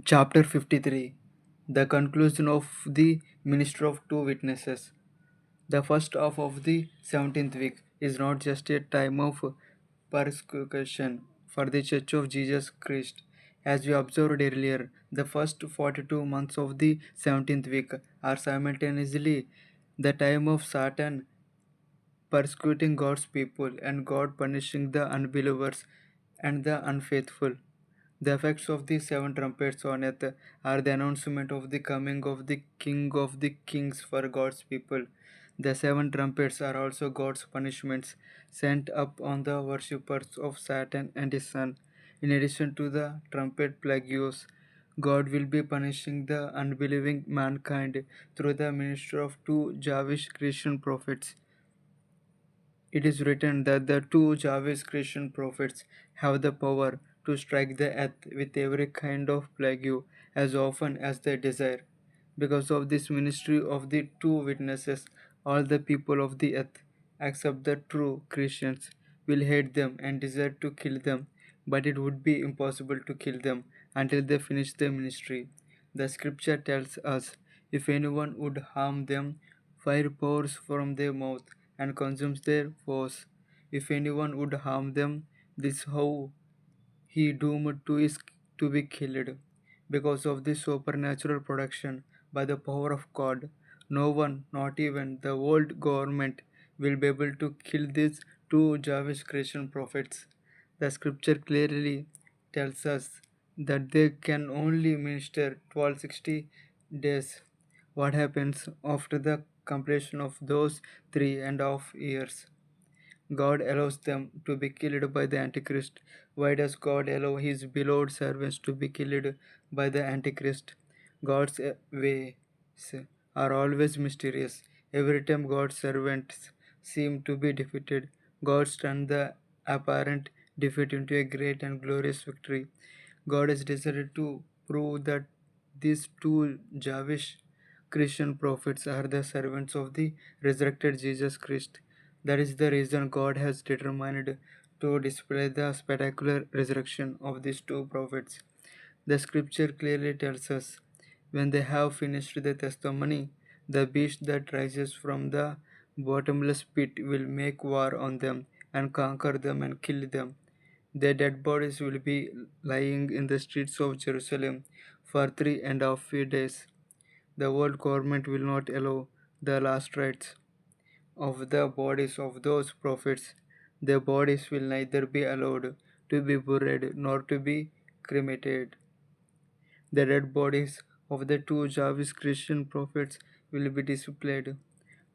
Chapter 53. The conclusion of the Ministry of Two Witnesses. The first half of the 17th week is not just a time of persecution for the Church of Jesus Christ. As we observed earlier, the first 42 months of the 17th week are simultaneously the time of Satan persecuting God's people and God punishing the unbelievers and the unfaithful. The effects of the seven trumpets on earth are the announcement of the coming of the King of the Kings for God's people. The seven trumpets are also God's punishments sent up on the worshippers of Satan and his son. In addition to the trumpet plagues, God will be punishing the unbelieving mankind through the ministry of two Jewish Christian prophets. It is written that the two Jahweh's Christian prophets have the power to strike the earth with every kind of plague as often as they desire. Because of this ministry of the two witnesses, all the people of the earth, except the true Christians, will hate them and desire to kill them, but it would be impossible to kill them until they finish their ministry. The scripture tells us if anyone would harm them, fire pours from their mouth and consumes their foes. If anyone would harm them, this how he doomed to is to be killed. Because of this supernatural protection by the power of God, no one, not even the world government, will be able to kill these two Jewish Christian prophets. The scripture clearly tells us that they can only minister 1260 days. What happens after the completion of those 3.5 years? God allows them to be killed by the Antichrist. Why does God allow his beloved servants to be killed by the Antichrist? God's ways are always mysterious. Every time God's servants seem to be defeated, God turns the apparent defeat into a great and glorious victory. God has decided to prove that these two Jewish Christian prophets are the servants of the resurrected Jesus Christ. That is the reason God has determined to display the spectacular resurrection of these two prophets. The scripture clearly tells us when they have finished the testimony, the beast that rises from the bottomless pit will make war on them and conquer them and kill them. Their dead bodies will be lying in the streets of Jerusalem for 3.5 days. The world government will not allow the last rites of the bodies of those prophets. Their bodies will neither be allowed to be buried nor to be cremated. The dead bodies of the two Jewish Christian prophets will be displayed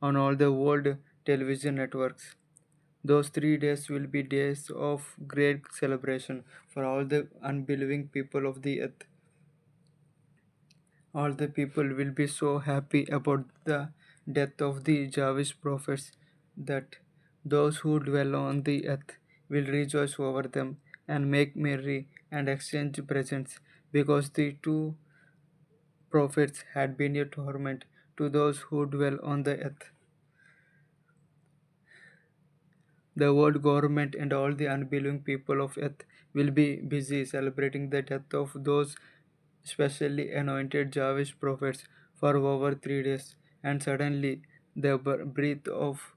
on all the world television networks. Those 3 days will be days of great celebration for all the unbelieving people of the earth. All the people will be so happy about the death of the Jewish prophets that those who dwell on the earth will rejoice over them and make merry and exchange presents because the two prophets had been a torment to those who dwell on the earth. The world government and all the unbelieving people of earth will be busy celebrating the death of those specially anointed Jewish prophets for over 3 days, and suddenly the breath of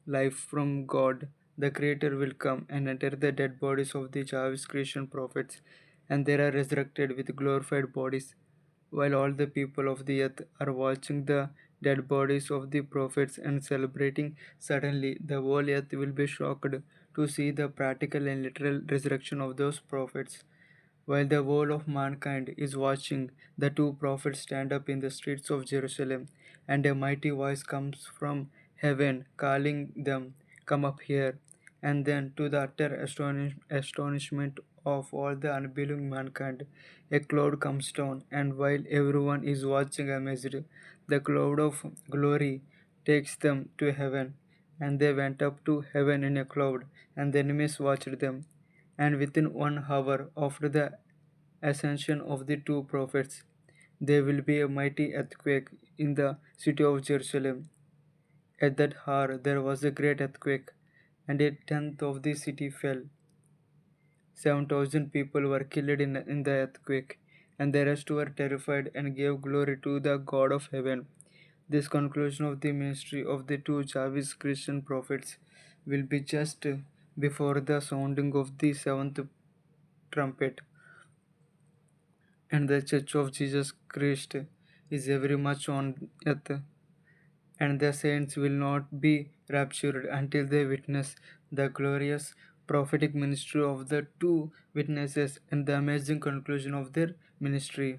life from God, the Creator, will come and enter the dead bodies of the Jewish Christian prophets, and they are resurrected with glorified bodies. While all the people of the earth are watching the dead bodies of the prophets and celebrating, suddenly the whole earth will be shocked to see the practical and literal resurrection of those prophets. While the whole of mankind is watching, the two prophets stand up in the streets of Jerusalem, and a mighty voice comes from heaven calling them, "Come up here." And then, to the utter astonishment of all the unbelieving mankind, a cloud comes down, and while everyone is watching amazed, the cloud of glory takes them to heaven. And they went up to heaven in a cloud, and the enemies watched them. And within 1 hour after the ascension of the two prophets, there will be a mighty earthquake in the city of Jerusalem. At that hour there was a great earthquake, and a tenth of the city fell. 7,000 people were killed in the earthquake, and the rest were terrified and gave glory to the God of heaven. This conclusion of the ministry of the two Javis Christian prophets will be just before the sounding of the seventh trumpet, and the Church of Jesus Christ is very much on earth, and the saints will not be raptured until they witness the glorious prophetic ministry of the two witnesses and the amazing conclusion of their ministry.